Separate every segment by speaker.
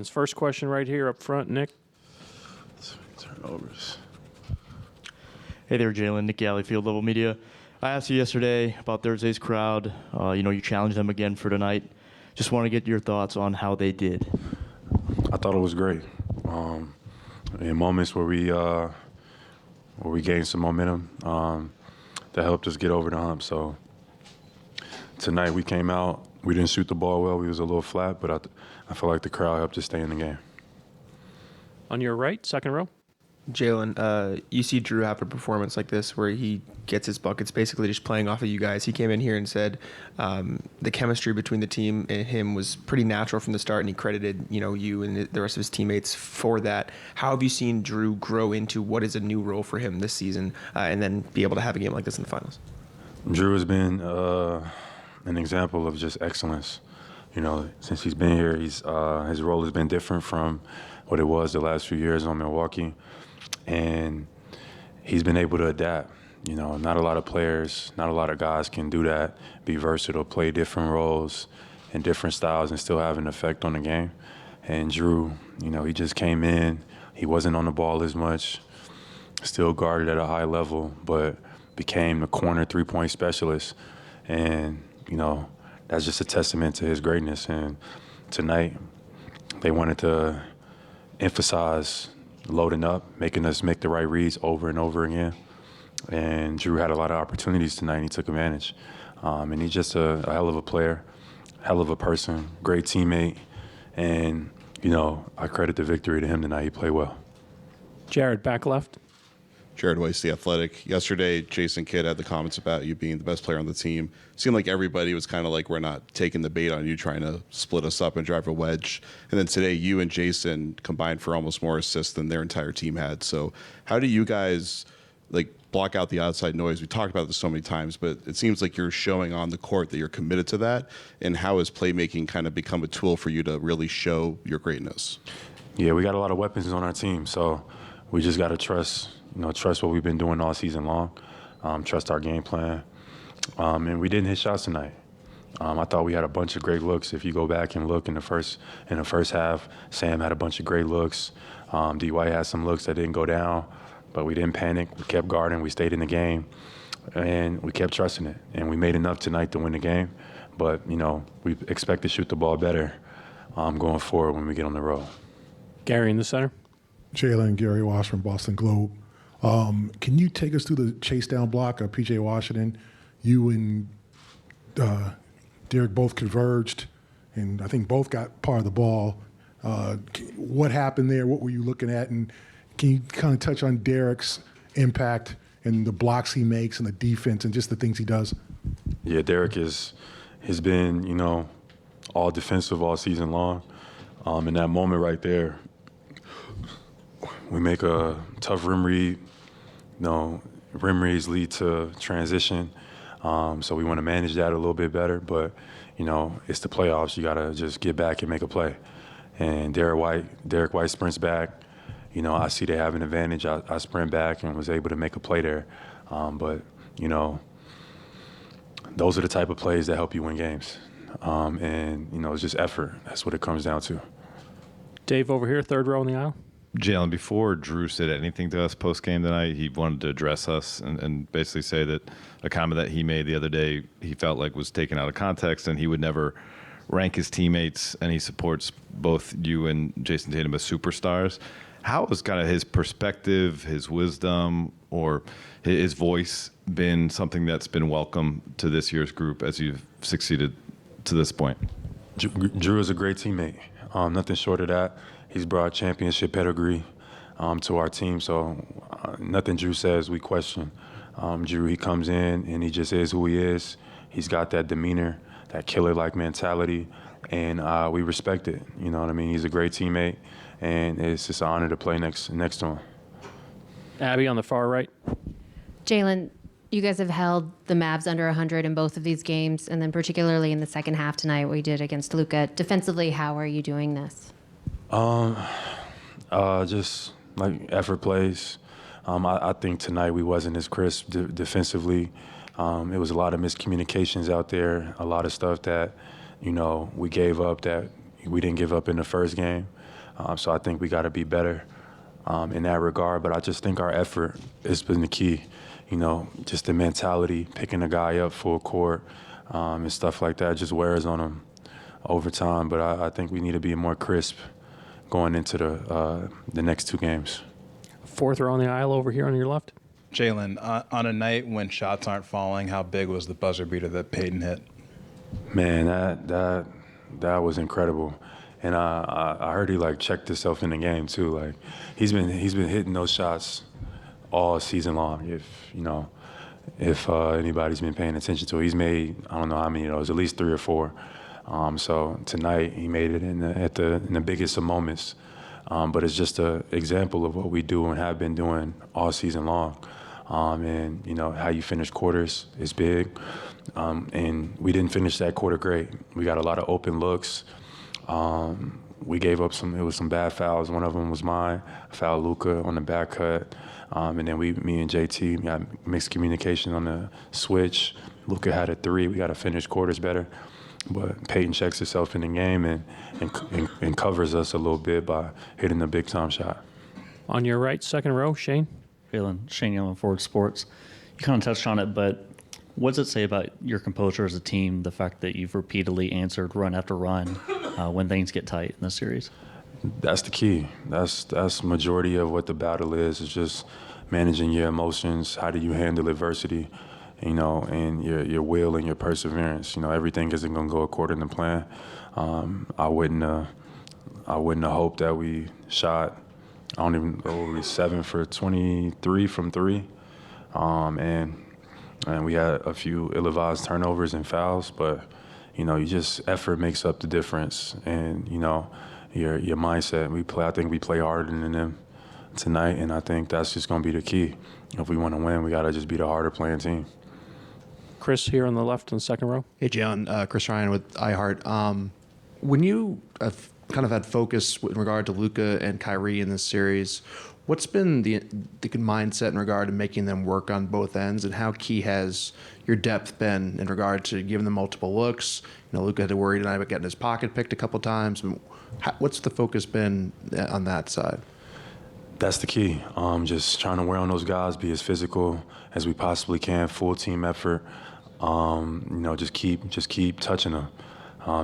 Speaker 1: First question right here up front, Nick.
Speaker 2: Turnovers.
Speaker 3: Hey there, Jaylen. Nick Galley, Field Level Media. I asked you yesterday about Thursday's crowd. You challenged them again for tonight. Just want to get your thoughts on how they did.
Speaker 2: I thought it was great. In moments where we gained some momentum, that helped us get over the hump. So tonight we came out. We didn't shoot the ball well. We was a little flat, but I feel like the crowd helped us stay in the game.
Speaker 1: On your right, second row.
Speaker 4: Jaylen, you see Drew have a performance like this where he gets his buckets basically just playing off of you guys. He came in here and said the chemistry between the team and him was pretty natural from the start, and he credited you and the rest of his teammates for that. How have you seen Drew grow into what is a new role for him this season and then be able to have a game like this in the finals?
Speaker 2: Drew has been an example of just excellence. Since he's been here, his role has been different from what it was the last few years on Milwaukee. And he's been able to adapt. Not a lot of players, not a lot of guys can do that, be versatile, play different roles and different styles and still have an effect on the game. And Drew, he just came in. He wasn't on the ball as much, still guarded at a high level, but became the corner three-point specialist. And, that's just a testament to his greatness. And tonight, they wanted to emphasize loading up, making us make the right reads over and over again. And Drew had a lot of opportunities tonight, and he took advantage. And he's just a hell of a player, hell of a person, great teammate. And, I credit the victory to him tonight. He played well.
Speaker 1: Jared, back left.
Speaker 5: Jared Weiss, The Athletic. Yesterday, Jason Kidd had the comments about you being the best player on the team. Seemed like everybody was kind of like, we're not taking the bait on you trying to split us up and drive a wedge. And then today, you and Jason combined for almost more assists than their entire team had. So how do you guys block out the outside noise? We talked about this so many times, but it seems like you're showing on the court that you're committed to that. And how has playmaking kind of become a tool for you to really show your greatness?
Speaker 2: Yeah, we got a lot of weapons on our team, so we just got to trust what we've been doing all season long, trust our game plan. And we didn't hit shots tonight. I thought we had a bunch of great looks. If you go back and look in the first half, Sam had a bunch of great looks. D-White had some looks that didn't go down, but we didn't panic. We kept guarding. We stayed in the game, and we kept trusting it. And we made enough tonight to win the game. But, we expect to shoot the ball better going forward when we get on the road.
Speaker 1: Gary in the center.
Speaker 6: Jaylen, Gary Wash from Boston Globe. Can you take us through the chase down block of P.J. Washington? You and Derek both converged, and I think both got part of the ball. What happened there? What were you looking at? And can you kind of touch on Derek's impact and the blocks he makes and the defense and just the things he does?
Speaker 2: Yeah, Derek has been, all defensive all season long. In that moment right there, we make a tough rim read. Rim reads lead to transition. So we want to manage that a little bit better. But, it's the playoffs. You got to just get back and make a play. And Derek White sprints back. I see they have an advantage. I sprint back and was able to make a play there. But, those are the type of plays that help you win games. And, it's just effort. That's what it comes down to.
Speaker 1: Dave over here, third row in the aisle.
Speaker 7: Jaylen, before Drew said anything to us post-game tonight, he wanted to address us and basically say that a comment that he made the other day he felt like was taken out of context, and he would never rank his teammates, and he supports both you and Jason Tatum as superstars. How has kind of his perspective, his wisdom, or his voice been something that's been welcome to this year's group as you've succeeded to this point?
Speaker 2: Drew is a great teammate. Nothing short of that. He's brought championship pedigree to our team, so nothing Drew says we question. Drew, he comes in and he just is who he is. He's got that demeanor, that killer-like mentality, and we respect it. You know what I mean? He's a great teammate, and it's just an honor to play next to him.
Speaker 1: Abby on the far right.
Speaker 8: Jaylen, you guys have held the Mavs under 100 in both of these games, and then particularly in the second half tonight, what you did against Luka. Defensively, how are you doing this?
Speaker 2: Just like effort plays. I think tonight we wasn't as crisp defensively. It was a lot of miscommunications out there, a lot of stuff that, we gave up that, We didn't give up in the first game. So I think we got to be better in that regard. But I just think our effort has been the key. You know, just the mentality, picking a guy up full court and stuff like that just wears on him over time. But I think we need to be more crisp going into the next 2 games.
Speaker 1: Fourth row on the aisle over here on your left.
Speaker 9: Jaylen, on a night when shots aren't falling, how big was the buzzer beater that Peyton hit?
Speaker 2: Man, that was incredible. And I heard he like checked himself in the game too. Like he's been hitting those shots all season long. If anybody's been paying attention to it, he's made I don't know how many of those, at least 3 or 4. So tonight he made it in the biggest of moments. But it's just an example of what we do and have been doing all season long. And how you finish quarters is big. And we didn't finish that quarter great. We got a lot of open looks. We gave up some bad fouls. One of them was mine. I fouled Luka on the back cut. And then me and JT got mixed communication on the switch. Luka had a 3. We got to finish quarters better. But Peyton checks himself in the game and covers us a little bit by hitting a big-time shot.
Speaker 1: On your right, second row, Shane.
Speaker 10: Jaylen, Shane Yellen, Forward Sports. You kind of touched on it, but what does it say about your composure as a team, the fact that you've repeatedly answered run after run when things get tight in the series?
Speaker 2: That's the key. That's majority of what the battle is just managing your emotions. How do you handle adversity? And your will and your perseverance. Everything isn't going to go according to plan. I wouldn't have hoped that we shot, I don't even know, 7 for 23 from 3. And we had a few ill-advised turnovers and fouls, but, effort makes up the difference. And, your mindset. I think we play harder than them tonight, and I think that's just going to be the key. If we want to win, we got to just be the harder playing team.
Speaker 1: Chris here on the left in the second row.
Speaker 11: Hey, Jaylen, Chris Ryan with iHeart. When you have kind of had focus in regard to Luka and Kyrie in this series, what's been the good mindset in regard to making them work on both ends, and how key has your depth been in regard to giving them multiple looks? Luka had to worry tonight about getting his pocket picked a couple times. What's the focus been on that side?
Speaker 2: That's the key. Just trying to wear on those guys, be as physical as we possibly can, full team effort. Just keep touching them.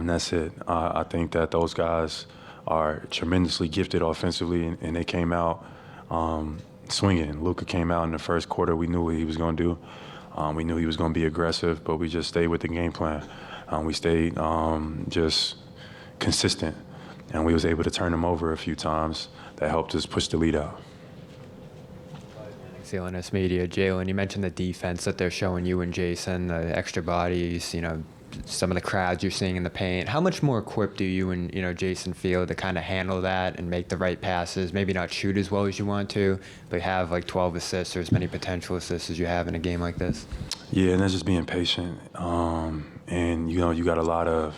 Speaker 2: That's it. I think that those guys are tremendously gifted offensively, and they came out swinging. Luka came out in the first quarter. We knew what he was going to do. We knew he was going to be aggressive, but we just stayed with the game plan. We stayed just consistent, and we was able to turn him over a few times. That helped us push the lead out.
Speaker 12: CLNS Media. Jaylen, you mentioned the defense that they're showing you and Jason, the extra bodies, some of the crowds you're seeing in the paint. How much more equipped do you and Jason feel to kind of handle that and make the right passes? Maybe not shoot as well as you want to, but have like 12 assists or as many potential assists as you have in a game like this?
Speaker 2: Yeah, and that's just being patient. And you got a lot of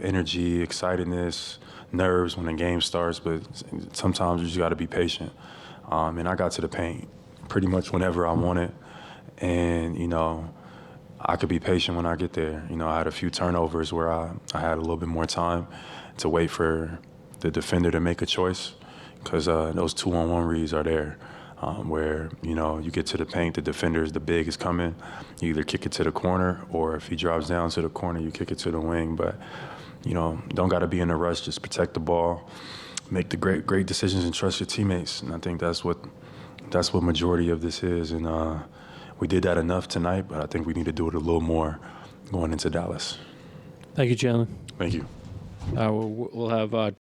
Speaker 2: energy, excitedness, nerves when the game starts, but sometimes you just got to be patient. And I got to the paint pretty much whenever I wanted. And, I could be patient when I get there. I had a few turnovers where I had a little bit more time to wait for the defender to make a choice, because those 2-on-1 reads are there where, you get to the paint, the defender, the big is coming. You either kick it to the corner, or if he drops down to the corner, you kick it to the wing. But, don't got to be in a rush. Just protect the ball, make the great decisions, and trust your teammates. And I think that's what majority of this is. And we did that enough tonight, but I think we need to do it a little more going into Dallas.
Speaker 1: Thank you, Jaylen.
Speaker 2: Thank you.
Speaker 1: We'll have